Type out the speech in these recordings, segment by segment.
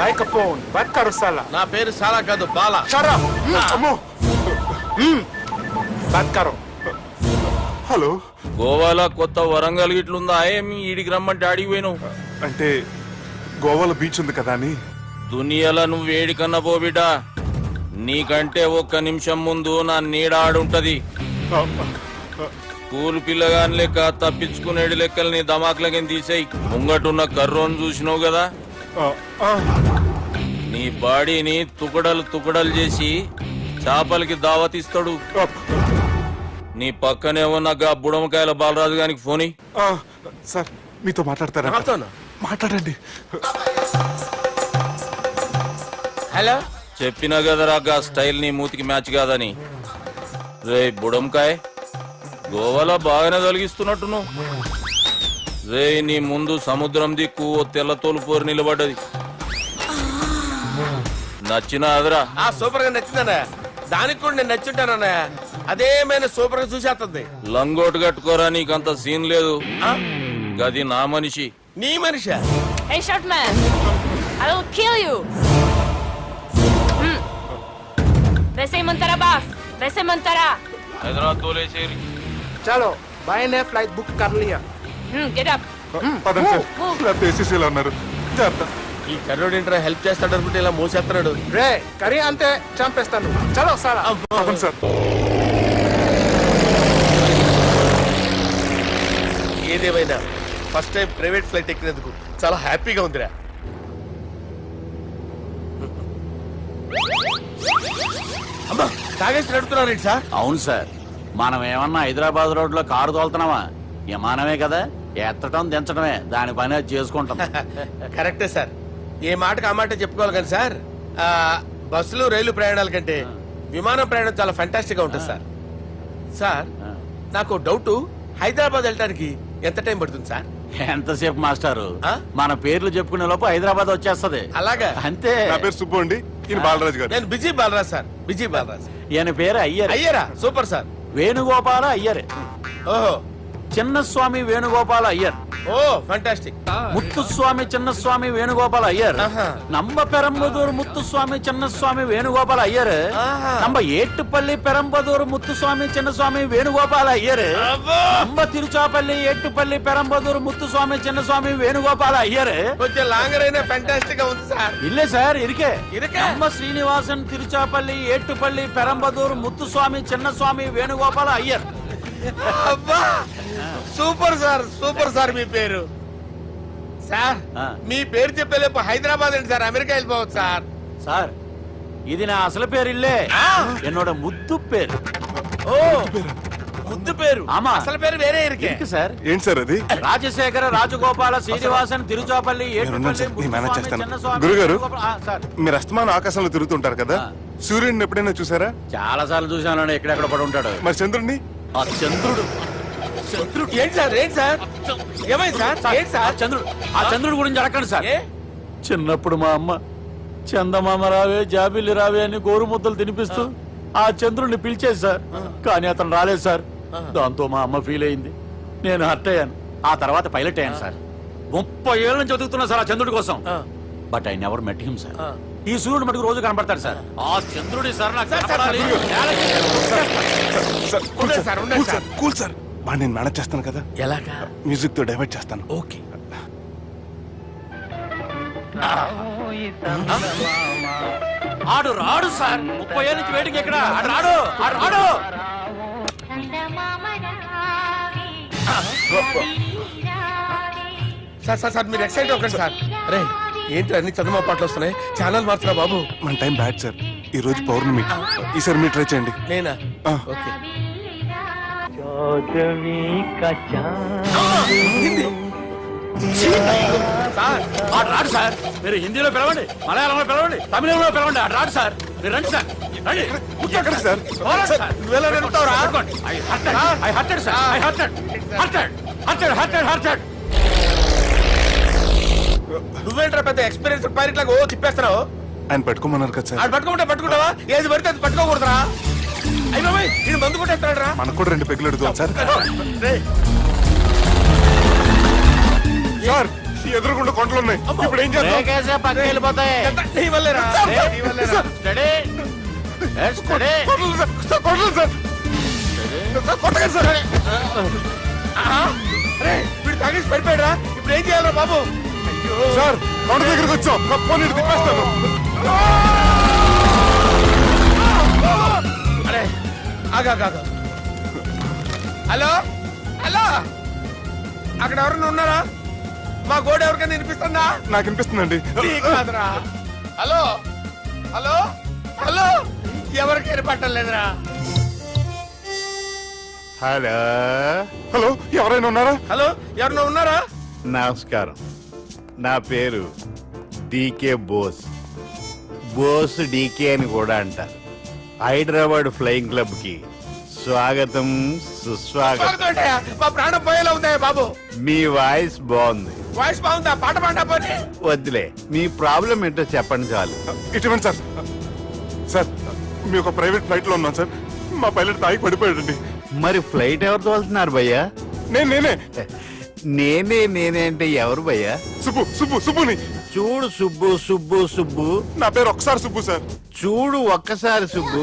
Bike phone but కరు సాలా. నా పేరు సాలా కాదు బాలా. Shut up. అమ్మో. బట్ కరు. హలో, గోవాలో కొత్త వరంగల్ గిట్లుందా? ఏమి ఈడికి రమ్మంటే అడిగి పోయినావు? అంటే గోవాలో బీచ్ ఉంది కదా అని. దునియాలో నువ్వు వేడికన్నా పో బిడ్డ. నీకంటే ఒక్క నిమిషం ముందు నా నీడ ఆడుంటది. స్కూల్ పిల్లగాని లెక్క తప్పించుకునేడు లెక్కలు నీ దమాకులకి తీసేయి. ముంగటున్న కర్రోని చూసినావు కదా, నీ బాడీని తుకడలు తుకడలు చేసి చేపలకి దావతిస్తాడు. నీ పక్కనే ఉన్న బుడమకాయల బాలరాజు గారికి ఫోని. సార్ మీతో మాట్లాడతారా? మాట్లాడండి. హలో, చెప్పినా కదరా గా స్టైల్ నీ మూతికి మ్యాచ్ కాదని. రే బుడంకాయ్, గోవాలో బాగానే తొలగిస్తున్నట్టు నువ్వు. రే నీ ముందు సముద్రం దిక్కు ఓ తెల్ల తోలుపోరు నిలబడ్డది. నచ్చినా అదరా? సూపర్ గా నచ్చిందన్నా. దానికి కూడా నేను నచ్చుంటానన్నా. అదేమైనా సూపర్ గా చూసేస్తుంది. లంగోటు కట్టుకోరా, నీకంత సీన్ లేదు. గది నా మనిషి. నీ Manisha? Hey, short man! I will kill you! वैसे मंतरा बास, वैसे मंतरा. హైదరాబాద్ తోలేసేరి. చలో బాయ్ నే ఫ్లైట్ బుక్ కర్ లియా. Get up. పదండి సార్, లేకపోతే ఏసీసీలో ఉన్నారు. జాగ్రత్త. ఈ కర్రోడు ఇంటర్ హెల్ప్ చేస్తాడు అనుకుంటే ఇలా మోసేస్తున్నాడు. రే కరీ అంతే చంపేస్తాను. చలో సాలా. అవును సార్. ఏదేమైనా ఫస్ట్ టైం ప్రైవేట్ ఫ్లైట్ ఎక్కినందుకు చాలా హ్యాపీగా ఉందిరా. అమ్మా, తాగేసి నడుపుతున్నారేంటి సార్? అవును సార్, మనం ఏమన్నా హైదరాబాద్ రోడ్ లో కారు తోలుతున్నామా? విమానమే కదా, ఎత్తడం దించడమే దాని పని అది చేసుకుంటాం. కరెక్టే సార్. ఏ మాటకు ఆ మాట చెప్పుకోవాలి కానీ సార్, బస్సులు రైలు ప్రయాణాల కంటే విమానం ప్రయాణం చాలా ఫెంటాస్టిక్ గా ఉంటుంది సార్. సార్ నాకు డౌట్, హైదరాబాద్ వెళ్ళడానికి ఎంత టైం పడుతుంది సార్? ఎంతసేపు మాస్టారు, మన పేర్లు చెప్పుకునే లోపు హైదరాబాద్ వచ్చేస్తది. అలాగా? అంతే. నా పేరు సుబ్బు అండి, ఈయన బాలరాజు గారు. నేను busy Balaraj sir. Busy Balaraj. ఈయన పేరు అయ్యర్. అయ్యరా? Super sir. వేణుగోపాల అయ్యర్. ఓహో, చిన్నస్వామి వేణుగోపాల అయ్యర్. Oh fantastic. ముత్తుస్వామి చిన్నస్వామి వేణుగోపాల అయ్యర్. நம்ம பெரம்பதூர் முத்துசுவாமி சின்னசுவாமி வேணுகோபால ஐயர். நம்ம ஏட்டுப்பள்ளி பெரம்பதூர் முத்துசுவாமி சின்னசுவாமி வேணுகோபால ஐயர். நம்ம తిరుచాపల్లి ఏట్టుపల్లి పెరంబదూర్ ముత్తుస్వామి చిన్నస్వామి వేణుగోపాల అయ్యర్. కొంచెం లాంగర్ అయినా ఫంటాస్టిక్ గా ఉంది సార్. ఇల్లే సార్ ఇరికే. நம்ம శ్రీనివాసన్ తిరుచాపల్లి ఏట్టుపల్లి పెరంబదూర్ ముత్తుస్వామి చిన్నస్వామి వేణుగోపాల అయ్యర్. అబ్బా, సూపర్ సార్. Super sir. మీ పేరు సార్, మీ పేరు చెప్పేలేపు హైదరాబాద్ ఏంటి సార్, అమెరికా వెళ్ళిపోవచ్చు సార్. సార్ ఇది నా అసలు పేరు ఇల్లే, என்னோட ముద్దు పేరు. ఓ ముద్దు పేరు. ఆమా, అసలు పేరు వేరే ఇరికే సార్. ఏంటి సార్ అది? రాజశేఖర రాజగోపాల శ్రీనివాసన్ తిరుచాపల్లి గురుగారు, మీరు అస్తమానం ఆకాశంలో తిరుగుతుంటారు కదా, సూర్యుడిని ఎప్పుడైనా చూసారా? చాలా సార్లు చూసాను. ఎక్కడెక్కడ పడి ఉంటాడు. మరి చంద్రుడిని? ఆ చంద్రుడు. ఏంటి సార్? ఏంటి సార్? ఏమైంది సార్? ఏంటి సార్? ఆ చంద్రుడు గురించి అడగండి సార్. చిన్నప్పుడు మా అమ్మ చందమామ రావే జాబిల్లి రావే అని గోరు ముద్దలు తినిపిస్తూ ఆ చంద్రుడిని పిలిచేది సార్. కానీ అతను రాలేదు సార్. దాంతో మా అమ్మ ఫీల్ అయింది, నేను హర్ట్ అయ్యాను. ఆ తర్వాత పైలట్ అయ్యాను సార్. 30 ఏళ్ళ నుంచి చదువుతున్నా సార్ ఆ చంద్రుడి కోసం. But I never met him sir. ఈ సూర్యుడు మటుకు రోజు కనబడతాడు సార్. ఆ చంద్రుడి సార్ నాకు కనపడాలి. కూల్ సార్, బాగా నేను మేనేజ్ చేస్తాను కదా. ఎలాగా? మ్యూజిక్ తో డైవర్ట్ చేస్తాను. ఓకే. ఆడు రాడు సార్. 30 ఏళ్ళ నుంచి వేటికి ఎక్కడ ఆడు రాడు. ఆడు రాడు. సార్ సార్ సార్ మీరు ఎక్సైట్ అవ్వకండి సార్. అరే ఏంటి అన్ని చదువు పాటలు వస్తున్నాయి, ఛానల్ మార్చురా బాబు. మన టైం బ్యాడ్ సార్, ఈ రోజు పౌర్ణమి. ఈసారి మీరు ట్రై చేయండి. నేనా? ఓకే. ఆడు రాడు సార్. మీరు హిందీలో పిలవండి, మలయాళంలో పిలవండి, తమిళంలో పిలవండి. ఆడు రాడు సార్. మీరు రండి సార్. రండి. ఎక్కడ సార్? నువ్వేంట్రా పెద్ద ఎక్స్పీరియన్స్ పైరెట్ లాగా ఓ తిప్పేస్తున్నావు? ఆయన పట్టుకోమన్నారు కదా సార్. పట్టుకుంటే పట్టుకుంటావా? ఏది పడితే అది పట్టుకోకూడదురా. అయ్యో నేను మందు కొట్టేస్తాడు రా. మనకు కూడా 2 పెగ్గులు అడుగుతాం సార్. సార్ ఎదురుగుండా కొండలు ఉన్నాయి ఇప్పుడు ఏం చేద్దాం బ్రేకేసే పక్కకి వెళ్ళిపోతాయి. నీ వల్లేరా? సార్, నీ వల్లేరా? Sir, study. Study. Kondalu sir, sir, Kondalu sir. Sir, కొట్టకండి సార్. ఆహా! అరే, వీడు తాగేసి పడిపోయాడురా. ఇప్పుడు ఏం చేయాలరా బాబు? అయ్యో. సార్ కొండ దగ్గరికి వచ్చాం పోనీ తిప్పేస్తాను. అరే ఆగా. హలో హలో, అక్కడ ఎవరన్నా ఉన్నారా? మా గోడ ఎవరికైనా వినిపిస్తుందా? నాకు వినిపిస్తుందండి. నీకు కాదురా. హలో హలో హలో, ఎవరికి వినపట్టలేదురా. హలో హలో ఎవరైనా ఉన్నారా? హలో, ఎవరన్నా ఉన్నారా? నమస్కారం, నా పేరు డీకే బోస్. బోస్ డీకే అని కూడా అంటారు. హైదరాబాద్ ఫ్లయింగ్ క్లబ్ కి స్వాగతం సుస్వాగతం. స్వాగతం. మా ప్రాణం పోయేలా ఉందా బాబు? మీ వాయిస్ బాగుంది. వాయిస్ బాగుందా? పాట పాడా పోనీ. వద్దులే, మీ ప్రాబ్లం ఏంటో చెప్పండి చాలు. ఇటువంటి సార్ సార్ మీ ఒక ప్రైవేట్ ఫ్లైట్ లో ఉన్నాం సార్. మా పైలట్ తాగి పడిపోయాడండి. మరి ఫ్లైట్ ఎవరితో వెళ్తున్నారు భయ్యా? నేనే నేనే అంటే ఎవరు భయ్యా? సుబ్బుని. చూడు సుబ్బు, నా పేరు ఒకసారి సుబ్బు సార్. చూడు ఒక్కసారి సుబ్బు,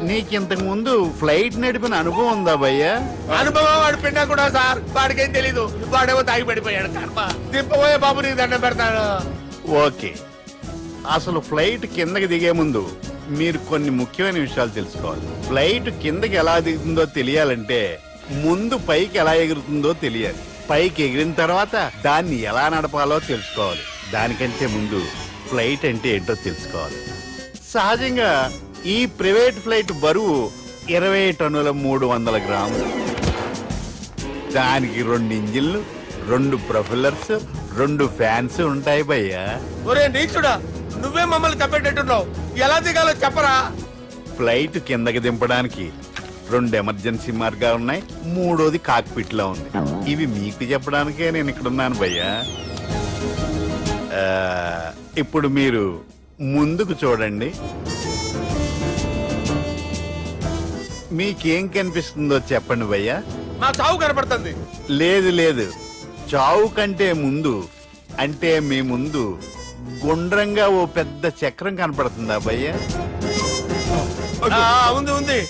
నీకింతకు ముందు ఫ్లైట్ నడిపిన అనుభవం ఉందా భయ్యా? అనుభవం వాడు పిన్నా కూడా సార్, వాడికేం తెలీదు. వాడేమో తాగి పడిపోయాడు. కర్మ. దింపబోయే బాబు నీకు దండం పెడతాడు. ఓకే, అసలు ఫ్లైట్ కిందకి దిగే ముందు మీరు కొన్ని ముఖ్యమైన విషయాలు తెలుసుకోవాలి. ఫ్లైట్ కిందకి ఎలా దిగుతుందో తెలియాలంటే ముందు పైకి ఎలా ఎగురుతుందో తెలియాలి. పైకి ఎగిరిన తర్వాత దాన్ని ఎలా నడపాలో తెలుసుకోవాలి. దానికంటే ముందు ఫ్లైట్ అంటే ఏంటో తెలుసుకోవాలి. సహజంగా ఈ ప్రైవేట్ ఫ్లైట్ బరువు 20 టన్నుల 300 గ్రాములు. దానికి 2 ఇంజిన్లు, 2 ప్రొపెల్లర్స్, 2 ఫ్యాన్స్ ఉంటాయి భయ్యా. ఒరే నీచుడా, నువ్వే మమ్మల్ని తప్పేటట్టున్నావు. ఎలా దిగాలో చెప్పరా? ఫ్లైట్ కిందకి దింపడానికి 2 ఎమర్జెన్సీ మార్గాలు ఉన్నాయి. 3వది కాక్పిట్ లో ఉంది. ఇవి మీకు చెప్పడానికే నేను ఇక్కడ ఉన్నాను భయ్యా. ఇప్పుడు మీరు ముందుకు చూడండి. మీకేం కనిపిస్తుందో చెప్పండి భయ్యా. మా చావు కనపడుతుంది. లేదు, చావు కంటే ముందు అంటే మీ ముందు గుండ్రంగా ఓ పెద్ద చక్రం కనపడుతుందా భయ్యా? ఉంది.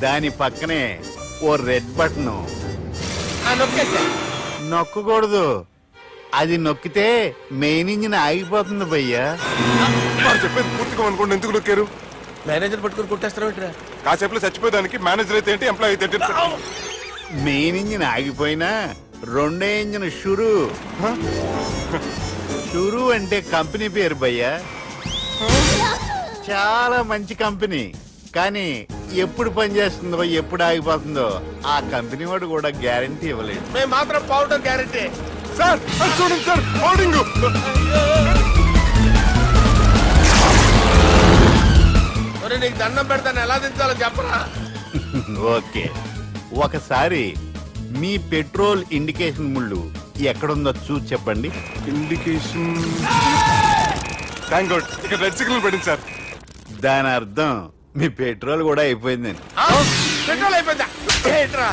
దాని పక్కనే ఓ రెడ్ బటన్. నొక్కేసా. నొక్కకూడదు, అది నొక్కితే మెయిన్ ఇంజిన్ ఆగిపోతుంది భయ్యా. వాడు చెప్పేది పూర్తిగా అనుకోండి. ఎందుకు నొక్కారు? మేనేజర్ పట్టుకుని కుట్టేస్తారా? కాసేపులో చచ్చిపోయేదానికి మేనేజర్ అయితే ఏంటి, ఎంప్లాయ్ అయితే ఏంటి? మెయిన్ ఇంజిన్ ఆగిపోయినా రెండో ఇంజిన్ షురు అంటే కంపెనీ పేరు భయ్యా. చాలా మంచి కంపెనీ, కానీ ఎప్పుడు పనిచేస్తుందో ఎప్పుడు ఆగిపోతుందో ఆ కంపెనీ వాడు కూడా గ్యారంటీ ఇవ్వలేడు. మేము మాత్రం పౌడర్ గ్యారంటీ. సార్ అది చూడండి సార్, హోర్డింగ్. నీకు దండం పెడతాను, ఎలా దించాలో చెప్పరా? ఓకే, ఒకసారి మీ పెట్రోల్ ఇండికేషన్ ముళ్ళు ఎక్కడుందో చూసి చెప్పండి. ఇండికేషన్. థ్యాంక్ గాడ్, ఇక్కడ రెడ్ సిగ్నల్ పడింది సార్. దాని అర్థం మీ పెట్రోల్ కూడా అయిపోయిందని. పెట్రోల్ అయిపోయిందా? ఏంట్రా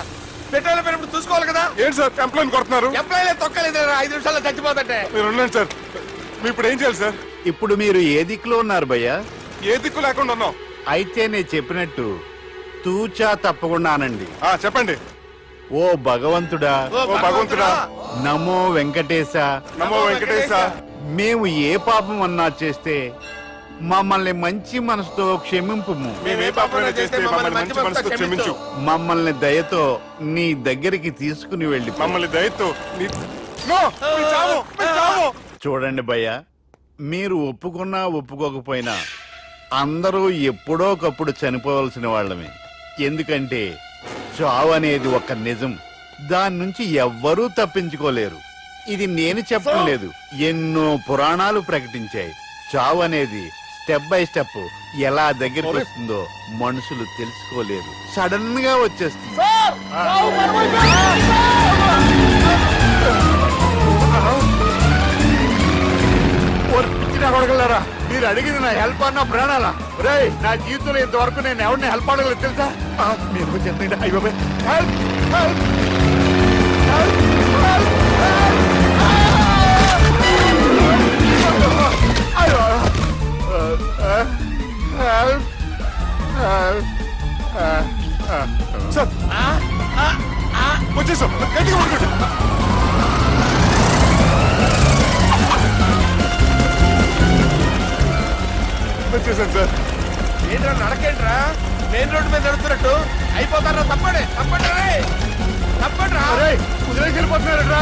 పెట్రోల్ అయిపోయినప్పుడు చూసుకోవాలి కదా. ఏంటి సార్ ఎంప్లాయ్ కొడుతున్నారు? ఎంప్లాయీ తొక్కలేదు. 5 నిమిషాల్లో చచ్చిపోతుంటే. మీరు ఉండండి సార్. మీ ఇప్పుడు ఏం చేయాలి సార్? ఇప్పుడు మీరు ఏ దిక్కులో ఉన్నారు భయ్యా? ఏ దిక్కు లేకుండా ఉన్నాం. అయితే నేను చెప్పినట్టు తూచా తప్పకుండా అనండి. చెప్పండి. ఓ భగవంతుడా, ఓ భగవంతుడా, నమో వెంకటేశ, నమో వెంకటేశ. మేము ఏ పాపం అన్నా చేస్తే మమ్మల్ని మంచి మనసుతో క్షమింపు. మేమే పాపమైనా చేస్తే మమ్మల్ని మంచి మనసుతో క్షమించు. మమ్మల్ని దయతో నీ దగ్గరికి తీసుకుని వెళ్ళి మమ్మల్ని దయతో నో, మీ చావు, మీ చావు. చూడండి భయ్య, మీరు ఒప్పుకున్నా ఒప్పుకోకపోయినా అందరూ ఎప్పుడో ఒకప్పుడు చనిపోవలసిన వాళ్ళమే. ఎందుకంటే చావు అనేది ఒక నిజం, దాని నుంచి ఎవ్వరూ తప్పించుకోలేరు. ఇది నేను చెప్పడం లేదు, ఎన్నో పురాణాలు ప్రకటించాయి. చావు అనేది స్టెప్ బై స్టెప్ ఎలా దగ్గరికి వస్తుందో మనుషులు తెలుసుకోలేరు, సడన్ గా వచ్చేస్తుంది. కొడగలరా, మీరు అడిగింది నా హెల్ప్ అన్న ప్రాణాలా? రే, నా జీవితంలో ఇంతవరకు నేను ఎవరిని హెల్ప్ అడగలేదు తెలుసా? మీరు చెప్పండి. అయ్యో హెల్ప్ హెల్ప్ హెల్ప్ హెల్ప్ వచ్చేసాను సార్. ఏంట్రా నడకేంట్రా? మెయిన్ రోడ్డు మీద నడుస్తున్నట్టు అయిపోతారా? తప్పండి తప్పండి రే, తప్పండి రా. కుదిరేకి వెళ్ళిపోతున్నారట్రా.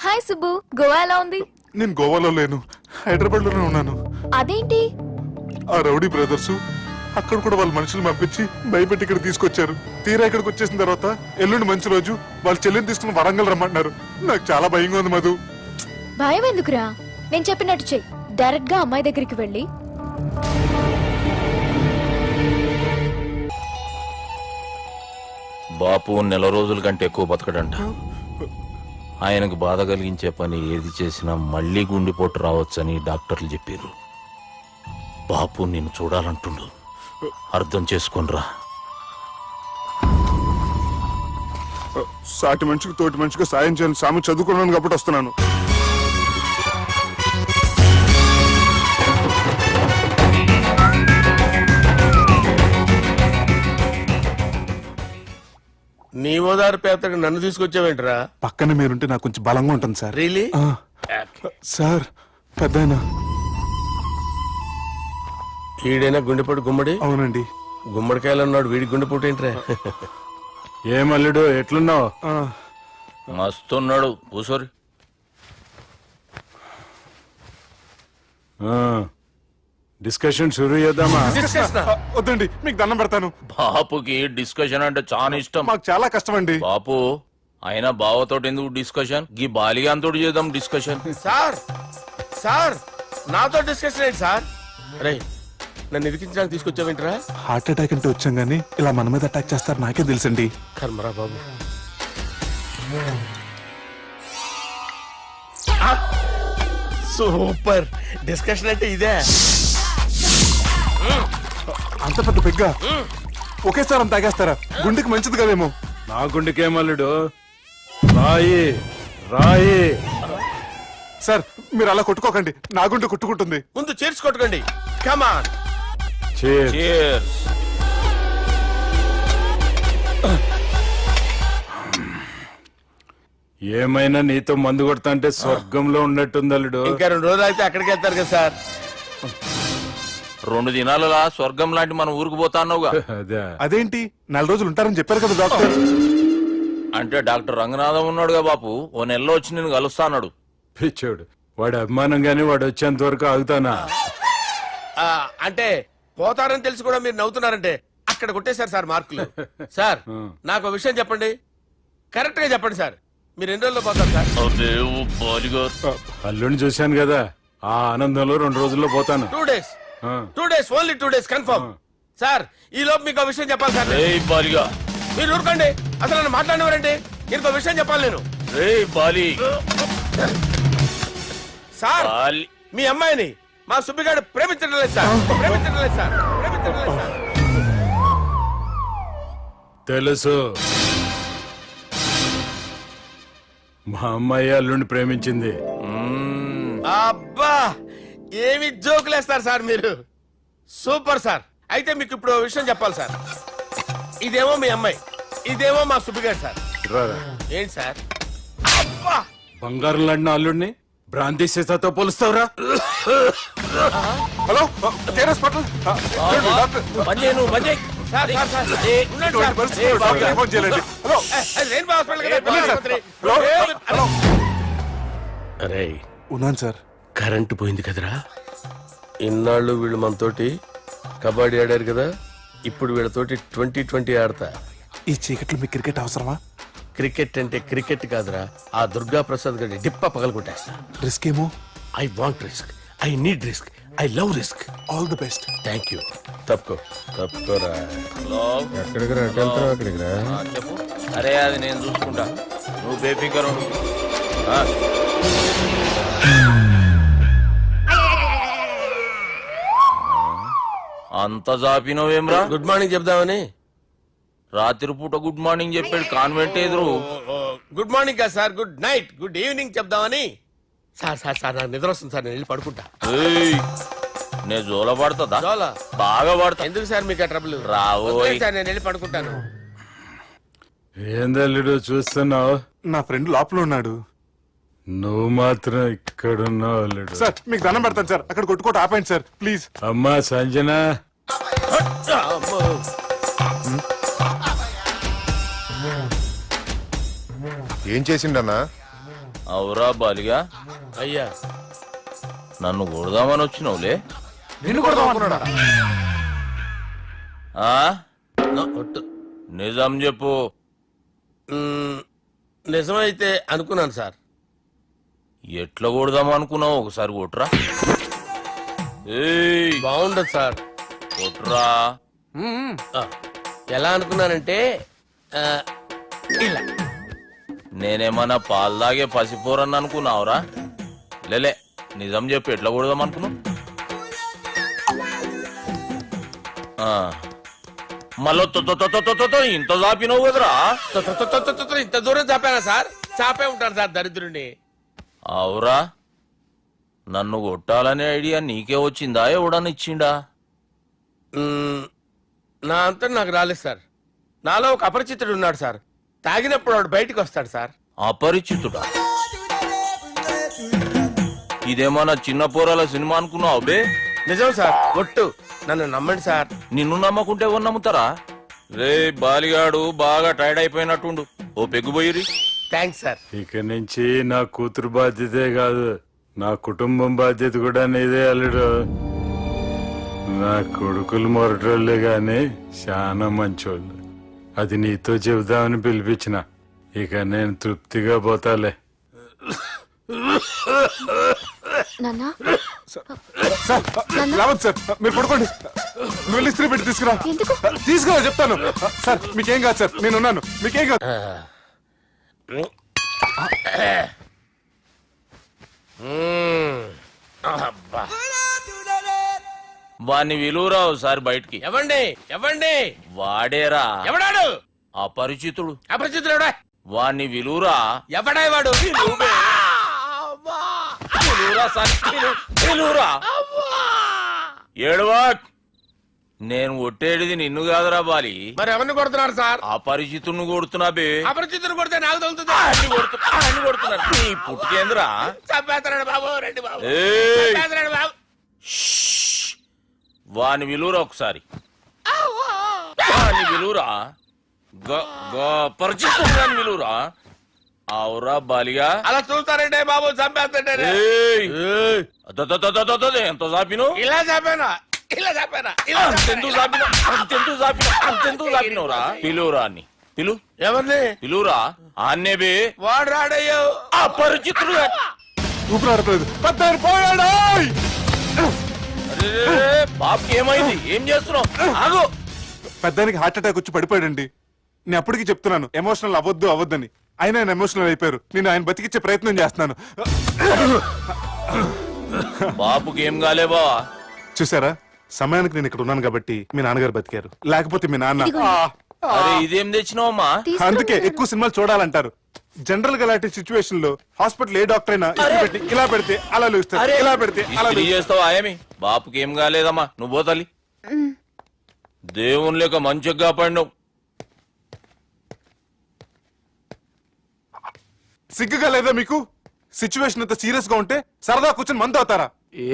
హాయ్ సుబ్బు, గోవా ఎలా ఉంది? నేను గోవాలో లేను, హైదరాబాద్ లోనే ఉన్నాను. అదేంటి? ఆ రౌడీ బ్రదర్స్ అక్కడ కూడా వాళ్ళ మనుషులు పంపించి భయపెట్టి ఇక్కడ తీసుకొచ్చారు. తీరా ఇక్కడికి వచ్చేసిన తర్వాత ఎల్లుండి మంచి రోజు వాళ్ళ చెల్లిని తీసుకుని వరంగల్ రమ్మంటున్నారు. నాకు చాలా భయంగా ఉంది మధు. భయం ఎందుకురా? నేను చెప్పినట్టు చెయ్యి. డైరెక్ట్ గా అమ్మాయి దగ్గరికి వెళ్ళి బాపు నెల రోజుల కంటే ఎక్కువ బతకడంట. ఆయనకు బాధ కలిగించే పని ఏది చేసినా మళ్ళీ గుండెపోటు రావచ్చని డాక్టర్లు చెప్పారు. బాపు నిన్ను చూడాలంటుండు, అర్థం చేసుకునిరా. సాటి మనిషికి తోటి మనిషికి సాయం చేయని సామి చదువుకున్నాను కాబట్టి వస్తున్నాను. నీ ఓదారు పేదకు నన్ను తీసుకొచ్చావేంట్రా? పక్కన మీరుంటే నాకు కొంచెం బలంగా ఉంటుంది సార్. రియలీ? సార్ పెద్దయినా. ఈడైనా గుండెపోటు గుమ్మడి? అవునండి. గుమ్మడికాయలు అన్నాడు, వీడి గుండెపోటు ఏంట్రా? ఏమల్లుడు ఎట్లున్నావు? మస్తున్నాడు కూసోరి. డిస్కషన్ షురూ చేద్దామా? వద్దండి, మీకు దండం పెడతాను. బాపుకి డిస్కషన్ అంటే చాలా ఇష్టం. మాకు చాలా కష్టం అండి. బాపు అయినా బావతోటి ఎందుకు డిస్కషన్? గీ బాలిగాంతోటి చేద్దాం డిస్కషన్. సార్ సార్ నాతో డిస్కషన్ ఏంటి సార్? రే నన్ను ఇరికించడానికి తీసుకొచ్చావేంట్రా? హార్ట్ అటాక్ అంటే వచ్చాం గానీ ఇలా మన మీద అటాక్ చేస్తారు నాకే తెలుసండి. కర్మరా బాబు. సూపర్ డిస్కషన్ అంటే ఇదే. అంత పెద్ద పెగ్గా ఒకేసారి అంత తాగేస్తారా? గుండెకి మంచిది కదేమో. నా గుండెకేమల్లుడు, రాయి రాయి. సార్ మీరు అలా కొట్టుకోకండి, నా గుండె కొట్టుకుంటుంది. ముందు చేర్చి కొట్టుకోండి. కమాన్. Cheers. ఏమైనా నీతో మందు కొడతా అంటే స్వర్గంలో ఉన్నట్టుంది అల్లుడు. ఇంకా 2 రోజులు అయితే అక్కడికి వెళ్తారు కదా సార్. 2 దినాలలా స్వర్గం లాంటి మన ఊరికి పోతాన్నావుగా. అదే అదేంటి 4 రోజులు ఉంటారని చెప్పారు కదా డాక్టర్. అంటే డాక్టర్ రంగనాథం ఉన్నాడుగా బాపు, ఓ నెలలో వచ్చి నేను కలుస్తా అన్నాడు. పిచ్చోడు, వాడు అభిమానంగానే వాడు వచ్చేంత వరకు ఆగుతానా? అంటే పోతారని తెలిసి కూడా మీరు నవ్వుతున్నారంటే అక్కడ కొట్టేశారు సార్ మార్కులు. సార్ నాకు విషయం చెప్పండి, కరెక్ట్ గా చెప్పండి సార్. మీరు ఎన్ని రోజుల్లో పోతారు సార్? అల్లుడిని చూశాను కదా, ఆ ఆనందంలో 2 రోజుల్లో పోతాను. 2 days. 2 days, only 2 days confirm. Sir ఈ లోపు మీకు విషయం చెప్పాలి సార్. బాలిగా మీరు ఊరుకోండి, అసలు నన్ను మాట్లాడినవారండి. ఇంకో విషయం చెప్పాలి నేను. బాలి సార్ బాలి మీ అమ్మాయిని మా సుబ్బిగాడు ప్రేమించడం లేదు సార్. ప్రేమించడం లేదు సార్. ప్రేమించడం లేదు సార్. తెలుసు, మా అమ్మాయి అల్లుడిని ప్రేమించింది. అబ్బా ఏమి జోకులేస్తారు సార్ మీరు. Super sir. అయితే మీకు ఇప్పుడు ఓ విషయం చెప్పాలి సార్. ఇదేమో మీ అమ్మాయి, ఇదేమో మా సుబ్బిగాడు సార్. రారా. ఏంటి సార్? అబ్బా బంగారం లాంటి అల్లుడిని భ్రాంతి సీతతో పోలుస్తావురా? హలో కేరస్ పటల్ డాక్టర్. సార్ సార్ సార్ ఉండండి సార్. ఫోన్ చేయాలండి. హలో రెయిన్బో హాస్పిటల్ కదా, వెళ్ళండి సార్. ఆసుపత్రి. హలో అరే ఉన్నాను సార్. కరెంటు పోయింది కదరా. ఇన్నాళ్ళు వీళ్ళు మనతోటి కబడ్డీ ఆడారు కదా, ఇప్పుడు వీళ్ళతోటి 2020 ఆడతా. ఈ చీకట్లో మీకు క్రికెట్ అవసరమా? క్రికెట్ అంటే క్రికెట్ కాదురా, ఆ దుర్గా ప్రసాద్ గారి డిప్ప పగలగొట్టేస్తా. రిస్క్ ఏమో. I want risk, I need risk, I love risk. All the best. Thank you. తప్పుకోరా. ఎక్కడికి రా? అక్కడికి రా. చెప్పు. అరే అది నేను చూసుకుంటా, నువ్వు బేఫికర్ ఉండు. అంత జాపినవేమ్రా? గుడ్ మార్నింగ్ చెప్దామని. రాత్రిపూట గుడ్ మార్నింగ్ చెప్పాడు కాన్వెంట్ ఎదురు. గుడ్ మార్నింగ్ కదా sir, good night, good evening చెప్దామని. సార్ సార్ సార్ నాకు నిద్ర వస్తుంది సార్, నేను వెళ్ళి పడుకుంటా. ఏయ్, నే జోల పడుతుందా? జోల? బాగా పడతా. ఎందుకు సార్ మీకు ఆ ట్రబుల్? రావోయ్. సార్ నేను వెళ్ళి పడుకుంటాను. ఏందల్లుడు చూస్తున్నావు? నా ఫ్రెండ్ లోపల ఉన్నాడు. నువ్వు మాత్రం ఇక్కడున్నావు అల్లుడు. సార్ మీకు దండం పెడతాను సార్, అక్కడ కొట్టుకోట ఆపండి సార్ ప్లీజ్. అమ్మా సంజన, అమ్మో. ఏం చేసిండన్నా? అవురా బాలిగా, అయ్యా నన్ను కొడదామని వచ్చినావులే. నిన్ను కొడదామన్నాడా? ఆ? ఒట్టు. నిజం చెప్పు. నిజమైతే అనుకున్నాను సార్. ఎట్లా కొడదాం అనుకున్నావు? ఒకసారి కొట్రా. ఏయ్, బాగుండదు సార్. కొట్రా. ఆ, ఎలా అనుకున్నానంటే ఇలా. నేనేమన్నా పాలు తాగే పసిపోరని అనుకున్నావురా? లేలే, నిజం చెప్పు, ఎట్లా కొడదాం అనుకున్నావు? మళ్ళీ ఇంత చాపినావు కదరా? ఇంత దూరం చాపానా సార్? చాపే ఉంటాను సార్ దరిద్రుడిని. అవురా, నన్ను కొట్టాలనే ఐడియా నీకే వచ్చిందా? ఎవడని ఇచ్చిండా? నా అంతా నాకు రాలేదు సార్. నాలో ఒక అపరిచితుడు ఉన్నాడు సార్. తాగినప్పుడు వాడు బయటికి వస్తాడు సార్. అపరిచితుడా? ఇదేమన్నా చిన్న పోరాల సినిమా అనుకున్నావు బే? నిజం సార్, ఒట్టు. నన్ను నమ్మండి సార్. నిన్ను నమ్మకుంటే ఎవరు నమ్ముతారా? రే బాలిగాడు బాగా టైర్డ్ అయిపోయినట్టుండు, ఓ పెగ్గుబోయిరి. Thanks sir. ఇక నుంచి నా కూతురు బాధ్యతే కాదు, నా కుటుంబం బాధ్యత కూడా నీదే అల్లుడు. నా కొడుకులు మొరటోళ్ళే గాని చాలా మంచోళ్ళు. అది నీతో చెబుదామని పిలిపించిన. ఇక నేను తృప్తిగా పోతాలే. నాన్నా సార్ రావద్దు సార్, మీరు పడుకోండి. నువ్వు వెళ్ళి ఇస్త్రీ పెట్టి తీసుకురా. ఎందుకు? తీసుకురా చెప్తాను. సార్ మీకేం కాదు సార్, నేనున్నాను, మీకేం కాదు. అబ్బా. వాణ్ణి విలువరా ఒకసారి బయటికి. ఎవండి ఎవండి? వాడేరా ఎవడాడు? అపరిచితుడు. అపరిచితుడు ఎవడా? వాణ్ణి విలువరా. ఎవడా వాడు? విలువరా సార్, విలువరా. ఏడవా, నేను కొట్టేది నిన్ను కాదురా బాలి. మరి ఎవరిని కొడుతున్నారు సార్? అపరిచితుడిని కొడుతున్నా బే. అపరిచితుడు కొడితే నాకు తగులుతుందా? అన్ని కొడుతున్నారు. నీ పుట్టుకేంద్రా? చంపేస్తాడు బాబు, రండి బాబు. ఏయ్, చంపేస్తాడు బాబు. వాని విలువరా ఒకసారి. వాని విలువరా. పరిచితుడు విలువరా. అవురా బాలిగా. అలా చూస్తారంటే బాబు, చంపేస్తాడే. ఎంత చాపిను? ఇలా చంపానా? ఇలా చంపానా? అంతెందుకు చాపిన? అంతెందుకు చాపిన? అంతెందుకు చాపినవురా? పిలువురా అన్ని. పిలు. ఎవరిని? పిలువురా. ఆన్నే బే. వాడు రాడయ్యో. అపరిచితుడు. ఊపిరాడలేదు. పెద్దాయన పోయాడు. బాబుకి ఏమైంది? ఏం చేస్తున్నావు? ఆగు. పెద్దానికి హార్ట్ అటాక్ వచ్చి పడిపోయాడండి. నేను అప్పటికి చెప్తున్నాను ఎమోషనల్ అవ్వద్దు అవ్వద్దని. ఆయన ఎమోషనల్ అయిపోయారు. నేను ఆయన బతికిచ్చే ప్రయత్నం చేస్తున్నాను. బాబుకి ఏం కాలే బావా? చూసారా, సమయానికి నేను ఇక్కడ ఉన్నాను కాబట్టి మీ నాన్నగారు బతికారు. లేకపోతే మీ నాన్న. అరే ఇదేం తెచ్చినావమ్మా? అందుకే ఎక్కువ సినిమాలు చూడాలంటారు. జనరల్ గా ఇలాంటి సిచ్యువేషన్ లో హాస్పిటల్ ఏ డాక్టర్ అయినా ఇస్త్రీ పెట్టి ఇలా పెడితే అలా లూస్తారు, ఇలా పెడితే అలా ఇస్త్రీ చేస్తావా? ఏమి బాబుకి ఏం కాలేదమ్మా, నువ్వు పోతల్లి. దేవుని లేక మంచిగా పడినావు. సిగ్గుగా లేదా మీకు? సిచ్యువేషన్ అంత సీరియస్ గా ఉంటే సరదా కూర్చొని మందు అవుతారా?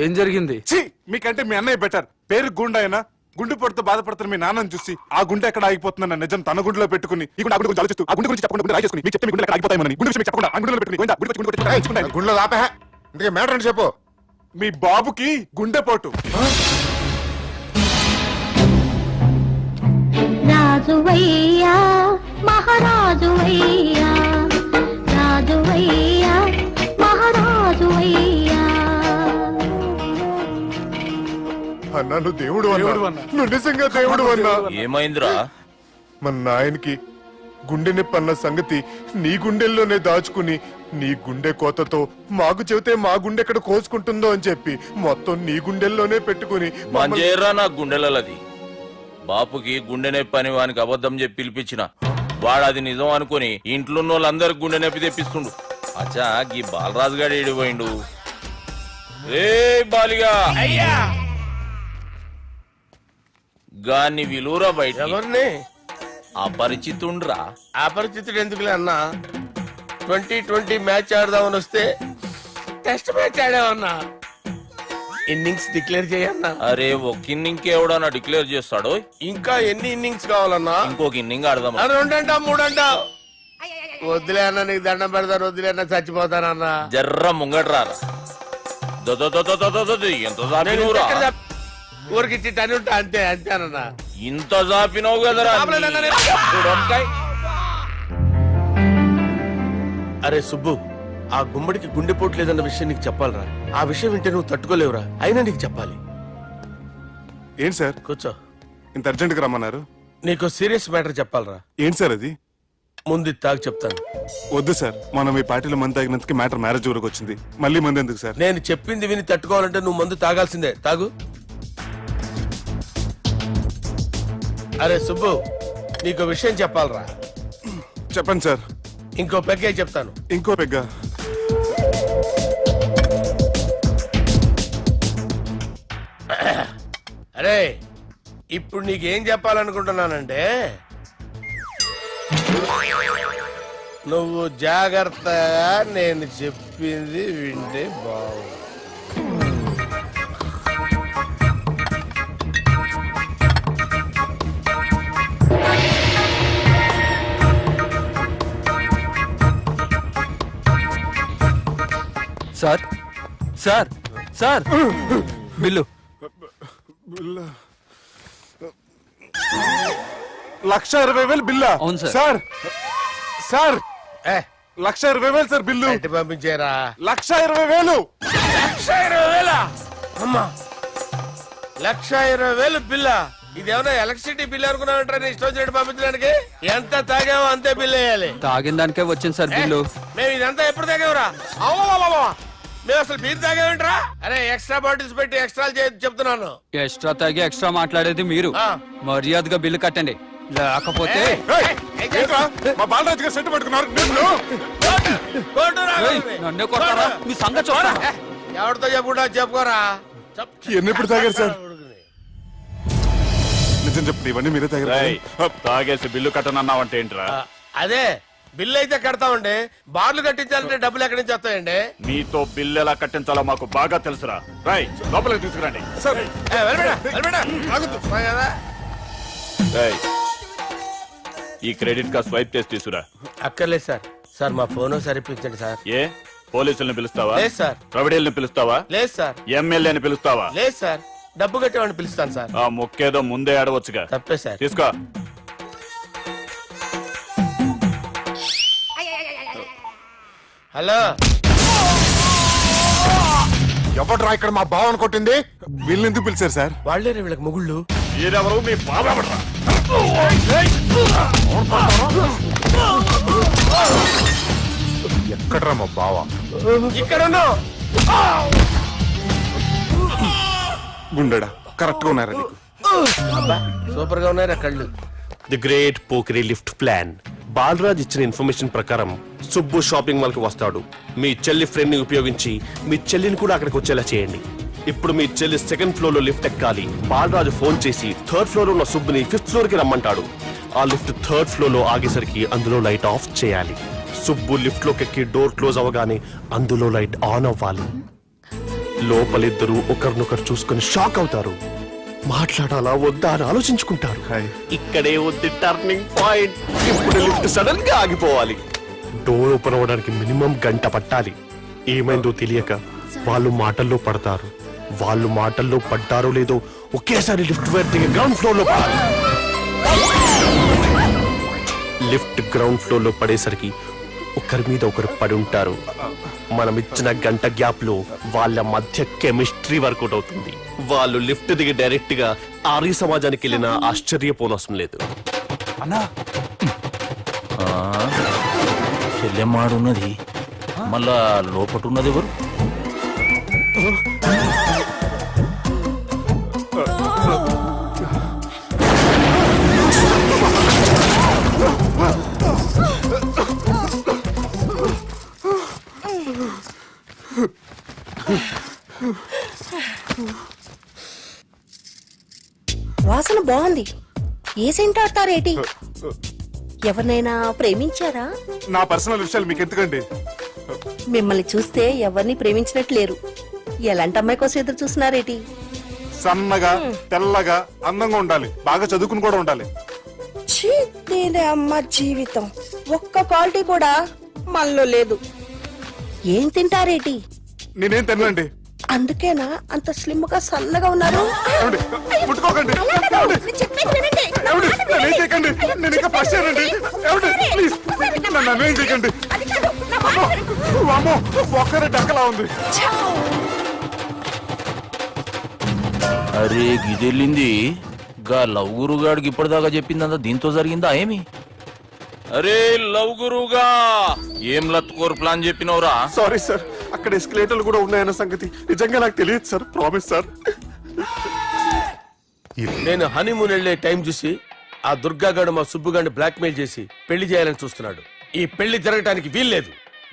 ఏం జరిగింది? ఛీ, మీకంటే మీ అన్నయ్య బెటర్. పేరు గుండె అయినా గుండె పడుతూ బాధపడుతున్న మీ నాన్నని చూసి ఆ గుండె ఎక్కడ ఆగిపోతుందన్న నిజం తన గుండెలో పెట్టుకుని ఈ గుండె గురించి ఆలోచిస్తూ ఆ గుండె గురించి చెప్పకుండా గుండె రాజేసుకుని మీకు చెప్తే మీ గుండె ఎక్కడ ఆగిపోతాయని గుండె విషయం చెప్పకుండా ఆ గుండెలో పెట్టుకుని గోవిందా, గుండె గుండె గుండె రాయించుకుంటాను. గుండెలో ఆపే. ఇంతకీ మ్యాటర్ అని చెప్పు. మీ బాబుకి గుండెపోటు. రాజువయ్యా మహారాజువయ్యా, రాజువయ్యా మహారాజువయ్యా. అన్నా నువ్వు దేవుడు అన్నా, నువ్వు నిజంగా దేవుడు అన్నా. ఏమైందిరా? మన నాయనకి గుండె నొప్పి అన్న సంగతి నీ గుండెల్లోనే దాచుకుని నీ గుండె కోతతో మాకు చెబితే మా గుండె ఎక్కడ కోసుకుంటుందో అని చెప్పి మొత్తం నీ గుండెల్లోనే పెట్టుకుని మంజేర్రా నా గుండెలది. బాపుకి గుండె నొప్పి అని వానికి అబద్ధం చెప్పి పిలిపించిన వాడు అది నిజం అనుకుని ఇంట్లో వాళ్ళందరికి గుండె నొప్పి తెప్పిస్తుండు. అచ్చా గీ బాలరాజు గారు ఏడిపోయిండు. రే బాలిగా అయ్యా గాన్ని విలువరా బయట. ఎవరిని? అపరిచితుండ్రా. అపరిచితుడు ఎందుకులే అన్నా, 2020 మ్యాచ్ ఆడదామని వస్తే టెస్ట్ మ్యాచ్ ఆడామన్నా. ఇన్నింగ్స్ డిక్లేర్ చేయన్నా. అరే ఒక ఇన్నింగ్ ఎవడన్నా డిక్లేర్ చేస్తాడు? ఇంకా ఎన్ని ఇన్నింగ్స్ కావాలన్నా? ఇంకొక ఇన్నింగ్ ఆడదాం. 2 అంటావు 3 అంటావు. వద్దులే అన్న, నీకు దండం పెడతాను. వద్దులే అన్న, చచ్చిపోతానన్నా. జర్ర ముంగట్రారా. ఎంత జాపినవురా? ఊరికి టని ఉంటా అంతే అంతేనన్నా. ఇంత జాపినవు కదరా. అరే సుబ్బు, ఆ గుమ్మడికి గుండెపోటు లేదన్న విషయం నీకు చెప్పాలరా. ఆ విషయం వింటే నువ్వు తట్టుకోలేవురా. అయినా నీకు చెప్పాలి. ఏంటి సార్? కూర్చో. ఇంత అర్జెంట్ గా రమ్మన్నారు? నీకు సీరియస్ మ్యాటర్ చెప్పాలరా. ఏంటి సార్ అది? ముందు తాగు చెప్తాను. వద్దు సార్, మనం ఈ పార్టీలో మంది తాగినందుకు మ్యాటర్ మ్యారేజ్ వరకు వచ్చింది. మళ్ళీ మంది ఎందుకు సార్? నేను చెప్పింది విని తట్టుకోవాలంటే నువ్వు మందు తాగాల్సిందే. తాగు. అరే సుబ్బు, నీకు విషయం చెప్పాలరా. చెప్పండి సార్. ఇంకో పెగ్గే చెప్తాను. ఇంకో పెగ్గా? అరే ఇప్పుడు నీకేం చెప్పాలనుకుంటున్నానంటే, నువ్వు జాగ్రత్తగా నేను చెప్పింది వింటే బాగు. Sir sir sir bill. 1,20,000 బిల్లా? అవును sir. Sir sir 1,20,000 sir bill. పంపించారా? 1,20,000. 1,20,000? అమ్మా, 1,20,000 బిల్లా? ఇదేమన్నా ఎలక్ట్రిసిటీ బిల్ అనుకున్నావంటారా? నీ ఇష్టం చేయడం పంపించడానికి. ఎంత తాగామో అంతే బిల్ వేయాలి. తాగిన దానికే వచ్చింది సార్ బిల్లు. మేము ఇదంతా ఎప్పుడు తాగావురా? మేము అసలు బీర్ తాగామంటరా? అరే ఎక్స్ట్రా బాటిల్స్ పెట్టి ఎక్స్ట్రా చెప్తున్నాను. ఎక్స్ట్రా తాగి ఎక్స్ట్రా మాట్లాడేది మీరు. మర్యాదగా బిల్లు కట్టండి, లేకపోతే మా బాలరాజు గారు సెట్ పట్టుకున్నారు. నన్నే కొట్టారా? మీ సంగతి చూడరా. ఎవరితో చెప్పుకుంటా చెప్పుకోరా. ఎన్నెప్పుడు తాగారు సార్? నిజం చెప్పండి, ఇవన్నీ మీరే తాగారు? తాగేసి బిల్లు కట్టనన్నావంటే ఏంట్రా? అదే బిల్లు అయితే కడతామండి. బార్లు కట్టించాలంటే డబ్బులు ఎక్కడి నుంచి వస్తాయండి? నీతో బిల్లు ఎలా కట్టించాలో మాకు బాగా తెలుసురా. రై లోపలికి తీసుకురండి. ఈ క్రెడిట్ కార్డ్ స్వైప్ చేసి తీసుకురా. అక్కర్లేదు సార్. సార్ మా ఫోన్ సరిపించండి సార్. ఏ పోలీసుల్ని పిలుస్తావా? లేదు సార్. ప్రొవిడీల్ని పిలుస్తావా? లేదు సార్. ఎమ్మెల్యేని పిలుస్తావా? లేదు సార్. డబ్బు కట్టేవాడిని పిలుస్తాను సార్. ఆ ముక్కేదో ముందే ఆడవచ్చుగా. తప్పే సార్. తీసుకో. హలో, ఎవడ్రా ఇక్కడ మా బావని కొట్టింది? వీళ్ళని ఎందుకు పిలిచారు సార్? వాళ్ళే వీళ్ళకి మొగుళ్ళు. మీరెవరు? మీ బాబా ఎక్కడ్రా మా బావ? ఇక్కడ గుండెడా కరెక్ట్ గా ఉన్నారా నీకు? సూపర్ గా ఉన్నారా కళ్ళు. ది గ్రేట్ పోకరీ లిఫ్ట్ ప్లాన్. బాలరాజ్ ఇచ్చిన ఇన్ఫర్మేషన్ ప్రకారం సుబ్బు షాపింగ్ మాల్ కి వస్తాడు. మీ చెల్లి ఫ్రెండ్ ని ఉపయోగించి మీ చెల్లిని కూడా అక్కడికి వచ్చేలా చేయండి. ఇప్పుడు మీ చెల్లి 2nd ఫ్లోర్ లో లిఫ్ట్ ఎక్కాలి. బాలరాజు ఫోన్ చేసి 3rd ఫ్లోర్ ఉన్న సుబ్బుని 5th ఫ్లోర్ కి రమ్మంటాడు. ఆ లిఫ్ట్ 3rd ఫ్లోర్ లో ఆగేసరికి అందులో లైట్ ఆఫ్ చేయాలి. సుబ్బు లిఫ్ట్ లోకి ఎక్కి డోర్ క్లోజ్ అవగానే అందులో లైట్ ఆన్ అవ్వాలి. లోపలిద్దరూ ఒకరినొకరు చూసుకుని షాక్ అవుతారు. మాట్లాడాలా వద్దా అని ఆలోచించుకుంటారు. ఇక్కడే ఉంది టర్నింగ్ పాయింట్. ఇప్పుడు లిఫ్ట్ సడన్ గా ఆగిపోవాలి. డోర్ ఓపెన్ అవ్వడానికి మినిమం గంట పట్టాలి. ఏమైందో తెలియక వాళ్ళు మాటల్లో పడతారు. వాళ్ళు మాటల్లో పడ్డారో లేదో ఒకేసారి లిఫ్ట్ వైర్ దిగి గ్రౌండ్ ఫ్లోర్ లో పడాలి. లిఫ్ట్ గ్రౌండ్ ఫ్లోర్ లో పడేసరికి ఒకరి మీద ఒకరు పడి ఉంటారు. మనం ఇచ్చిన గంట గ్యాప్ లో వాళ్ళ మధ్య కెమిస్ట్రీ వర్కౌట్ అవుతుంది. వాళ్ళు లిఫ్ట్ దిగి డైరెక్ట్ గా ఆర్య సమాజానికి వెళ్ళినా ఆశ్చర్యపోనవసరం లేదు. అన్నా చెల్లెమ్మాడున్నది, మళ్ళా లోపటున్నది ఎవరు? బాగుంది. ఏ సెంట్ ఆడతారేటి? ఎవరినైనా ప్రేమించారా? నా పర్సనల్ విషయాలు మీకు ఎందుకండి? మిమ్మల్ని చూస్తే ఎవరిని ప్రేమించినట్టు లేరు. ఎలాంటి అమ్మాయి కోసం ఎదురు చూస్తున్నారేటి? సన్నగా తెల్లగా అందంగా ఉండాలి, బాగా చదువుకుని కూడా ఉండాలి. ఛీ, దీని అమ్మ జీవితం ఒక్క క్వాలిటీ కూడా మనలో లేదు. ఏం తింటారేటి? నేనేం తినండి. అందుకేనా అంత స్లిమ్ గా సన్నగా ఉన్నారు? ముట్టుకోకండి. నన్నేం చేయకండి, నేను ఇంకా ఫస్ట్ ఇయర్ అండి. ప్లీజ్ నన్నేం చేయకండి. ఒక్కరే డక్కలా ఉంది. అరే గిదెళ్ళింది గా లవ్ గురుగాడికి ఇప్పటిదాకా చెప్పిందంతా దీంతో జరిగిందా ఏమి? అరే లవ్ గురుగా ఏం లత్కోర్ ప్లాన్ చెప్పినవురా? సారీ సార్, అక్కడ ఎస్కలేటర్లు కూడా ఉన్నాయన్న సంగతి నిజంగా నాకు తెలియదు సార్. Promise sir. నేను హనీమూన్ వెళ్లే టైం చూసి ఆ దుర్గాగాడు మా సుబ్బుగాడిని బ్లాక్ మెయిల్ చేసి పెళ్లి చేయాలని చూస్తున్నాడు. ఈ పెళ్లి జరగటానికి వీల్లేదు.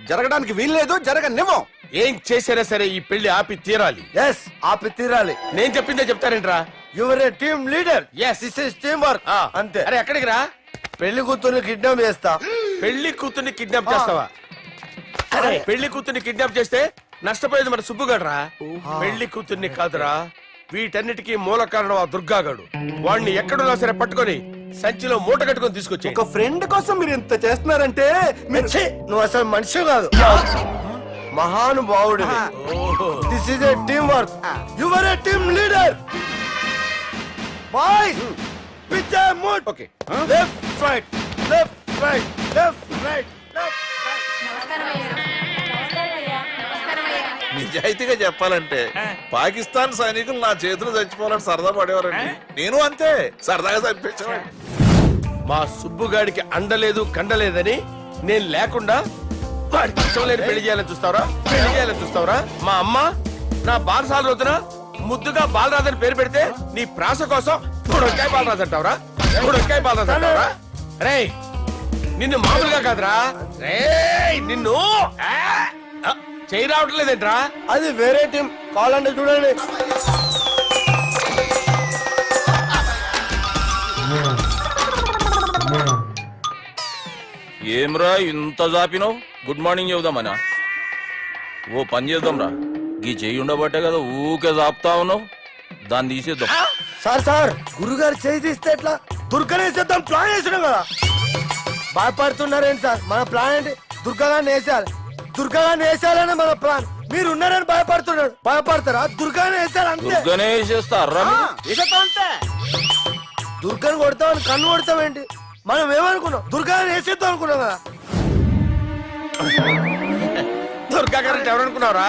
జరగడానికి వీల్లేదు, జరగనివ్వం. ఏం చేసినా సరే ఈ పెళ్లి ఆపి తీరాలి. ఎస్, ఆపి తీరాలి. నేను చెప్పిందే చెప్తారేంట్రా? Your A team leader. Yes, this is team work. అంతే. అరే ఎక్కడికి రా? పెళ్లి కూతుర్ని కిడ్నాప్ చేస్తా. పెళ్లి కూతుర్ని కిడ్నాప్ చేస్తావా? అరే పెళ్లి కూతుర్ని కిడ్నాప్ చేస్తే నష్టపోయేది మన సుబ్బుగాడురా. పెళ్లి కూతుర్ని కాదురా, వీటన్నిటికీ మూల కారణం ఆ దుర్గాగాడు. వాడిని ఎక్కడున్నా సరే పట్టుకొని సంచిలో మూట కట్టుకొని తీసుకొచ్చి. ఒక ఫ్రెండ్ కోసం మీరు ఇంత చేస్తున్నారంటే నువ్వు అసలు మనిషి కాదు, మహానుభావుడు. This is a team work. Your A team leader. Boys pitch A mood. Okay, left right left right left right left నిజాయితీగా చెప్పాలంటే పాకిస్తాన్ సైనికులు నా చేతులు చచ్చిపోవాలని సరదా పడేవారండి. నేను అంతే సరదాగా చనిపించేవాడిని. మా సుబ్బుగాడికి అండలేదు కండలేదని నేను లేకుండా వాడికి ఇష్టం లేని పెళ్లి చేయాలని చూస్తావరా? పెళ్లి చేయాలని చూస్తావరా? మా అమ్మ నా బాలసాల రోజున ముద్దుగా బాలరాజు పేరు పెడితే నీ ప్రాస కోసం గుడొక్కాయ బాలరాజు అంటావరా? గుడొక్కాయ బాలరాజు అంటావరా? రే నిన్ను మామూలుగా కాదురా, రే నిన్ను చేయి రావట్లేదేంట్రా? అది వేరే టీం. కావాలంటే చూడండి. ఏమ్రా ఇంత జాపినావు? Good morning చెబుదామనా? ఓ పని చేద్దాం రా, గీ చెయ్యి ఉండబట్టే కదా ఊకే జాపుతా ఉన్నావు, దాన్ని తీసేద్దాం. సార్ సార్, గురుగారు చేయి తీస్తే ఎట్లా? దుర్గనేసేద్దాం ప్లాన్ వేసినాం కదా. భయపడుతున్నారేంటి సార్? మన ప్లాన్ ఏంటి? దుర్గాన్ని వేసేయాలి. దుర్గాన్ని వేసేయాలని మన ప్లాన్. మీరు ఉన్నారని భయపడుతున్నాడు. భయపడతారా? దుర్గాన్ని వేసేయాలి అంతే. దుర్గనే వేసేస్తారా? వేసేద్దాం అంతే. దుర్గాని కొడతామని కన్ను కొడతామేంటి? మనం ఏమనుకున్నాం? దుర్గాన్ని వేసేద్దాం అనుకున్నాం కదా. దుర్గా గారు ఎవరనుకున్నారా?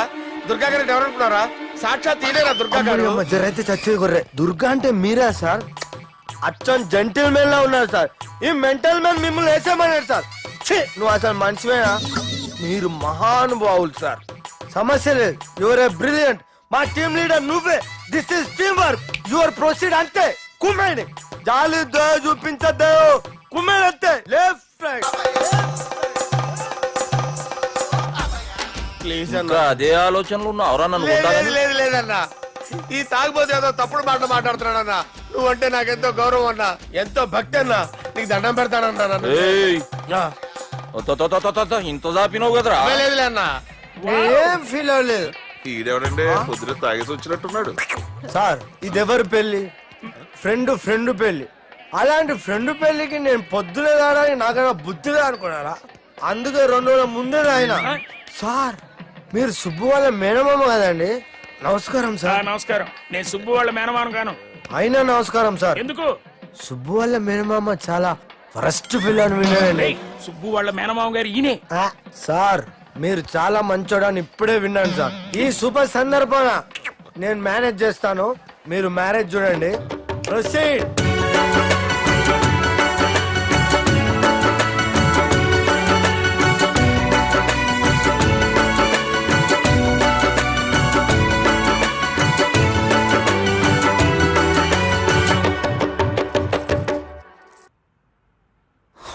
దుర్గా గారు ఎవరనుకున్నారా? సాక్షాత్ తీరేరా దుర్గా గారు. జరైతే చచ్చేది గొర్రె. దుర్గా అంటే మీరా సార్? అచ్చం జెంటిల్ మెన్ లా ఉన్నారు సార్. ఈ మెంటల్ మెన్ మిమ్మల్ని వేసేమన్నాడు సార్. నువ్వు అసలు మనిషివేనా? మీరు మహానుభావులు సార్, సమస్య లేదు. Your a brilliant. మా టీమ్ లీడర్ నువ్వే. This is team work. Your proceed అంతే. కుమ్మేని జాలి చూపించద్దు. కుమ్మేని అంతే. Left right. ప్లీజ్ ఇంకా అదే ఆలోచనలు ఉన్నావురా నన్ను కొట్టాలని? లేదు లేదన్నా, ఈ తాగుబోతు ఏదో తప్పుడు మాట మాట్లాడుతున్నాడన్నా. నువ్వంటే నాకెంతో గౌరవం అన్నా, ఎంతో భక్తి అన్నా. నీకు దండం పెడతానన్నా. ఏయ్, ఇంత జాపినావు కదరా? లేదులే అన్నా, ఏం ఫీల్ అవ్వలేదు. ఈడెవడండి పొద్దున తాగేసి వచ్చినట్టున్నాడు. సార్ ఇది ఎవరి పెళ్లి? ఫ్రెండ్ పెళ్లి. అలాంటి ఫ్రెండ్ పెళ్లికి నేను పొద్దునే రావడానికి నాకైనా బుద్ధిగా అనుకున్నారా? అందుకే 2 రోజుల ముందే ఆయన. సార్ మీరు సుబ్బు వాళ్ళ మేనమామ కదండి? నమస్కారం సార్. నమస్కారం. నేను సుబ్బు వాళ్ళ మేనమామ గాను. అయినా నమస్కారం సార్. ఎందుకు? సుబ్బు వాళ్ళ మేనమామ చాలా ఫస్ట్ ఫిల్ అని విన్నానండి. సుబ్బు వాళ్ళ మేనమామ గారు ఈయనే. సార్ మీరు చాలా మంచోడని ఇప్పుడే విన్నాను సార్. ఈ శుభ సందర్భాన నేను మేనేజ్ చేస్తాను, మీరు మ్యారేజ్ చూడండి. ప్రొసీడ్.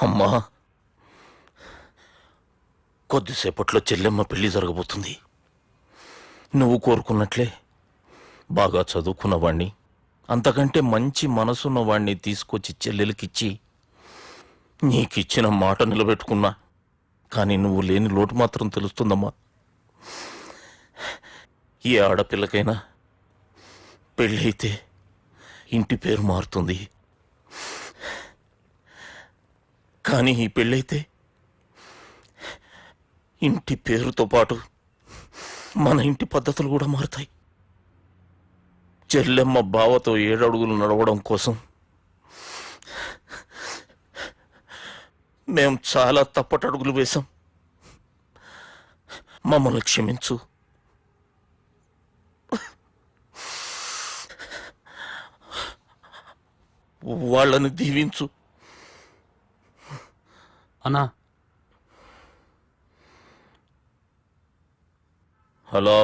అమ్మా, కొద్దిసేపట్లో చెల్లెమ్మ పెళ్లి జరగబోతుంది. నువ్వు కోరుకున్నట్లే బాగా చదువుకున్నవాణ్ణి, అంతకంటే మంచి మనసున్న వాణ్ణి తీసుకొచ్చి చెల్లెలకిచ్చి నీకిచ్చిన మాట నిలబెట్టుకున్నా. కానీ నువ్వు లేని లోటు మాత్రం తెలుస్తుందమ్మా. ఏ ఆడపిల్లకైనా పెళ్ళైతే ఇంటి పేరు మారుతుంది. కానీ ఈ పెళ్ళైతే ఇంటి పేరుతో పాటు మన ఇంటి పద్ధతులు కూడా మారుతాయి. చెల్లెమ్మ బావతో 7 అడుగులు నడవడం కోసం మేం చాలా తప్పటడుగులు వేశాం. మమ్మల్ని క్షమించు. వాళ్ళని దీవించు. అన్నా హలో,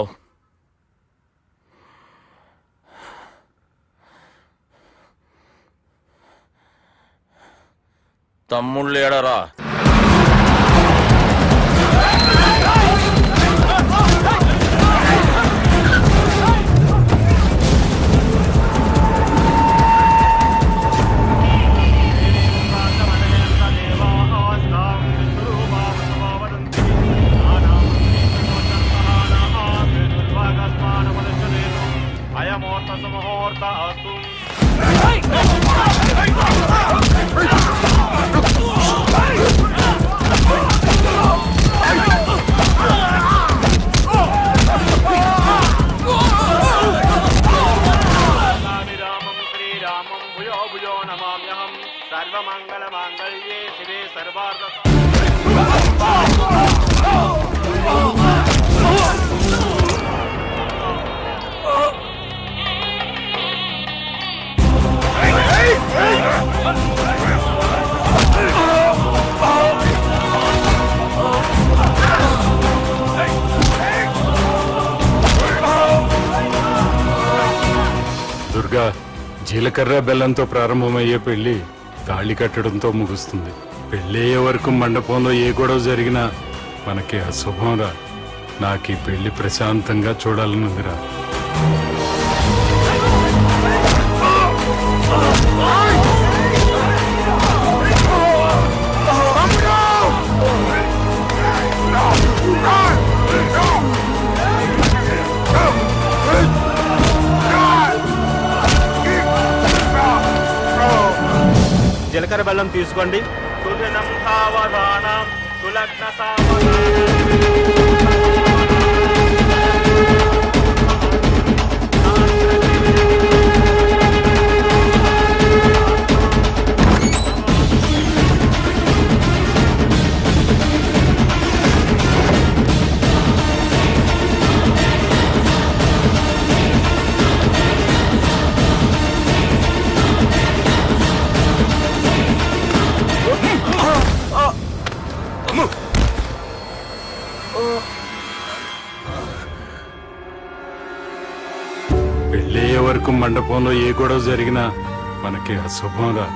తమ్ముళ్ళేడరా? దుర్గా, జీలకర్ర బెల్లంతో ప్రారంభమయ్యే పెళ్లి తాళి కట్టడంతో ముగుస్తుంది. పెళ్ళయ్యే వరకు మండపంలో ఏ గొడవ జరిగినా మనకి అశుభం రా. నాకు ఈ పెళ్లి ప్రశాంతంగా చూడాలనుందిరా. జీలకర్ర బెల్లం తీసుకోండి. పెళ్ళయ్యే వరకు మండపంలో ఏ గొడవ జరిగినా మనకి అశుభం రా.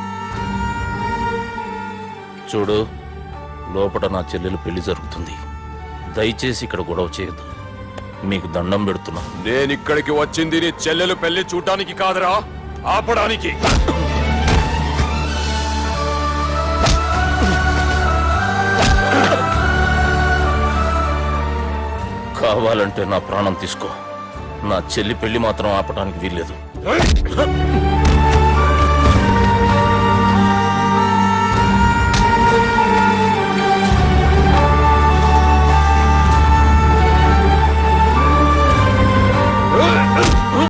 చూడు, లోపల నా చెల్లెలు పెళ్లి జరుగుతుంది. దయచేసి ఇక్కడ గొడవ చేయొద్దు. మీకు దండం పెడుతున్నా. నేనిక్కడికి వచ్చింది నీ చెల్లెలు పెళ్లి చూడటానికి కాదురా, ఆపడానికి. కావాలంటే నా ప్రాణం తీసుకో. నా చెల్లి పెళ్లి మాత్రం ఆపడానికి వీల్లేదు.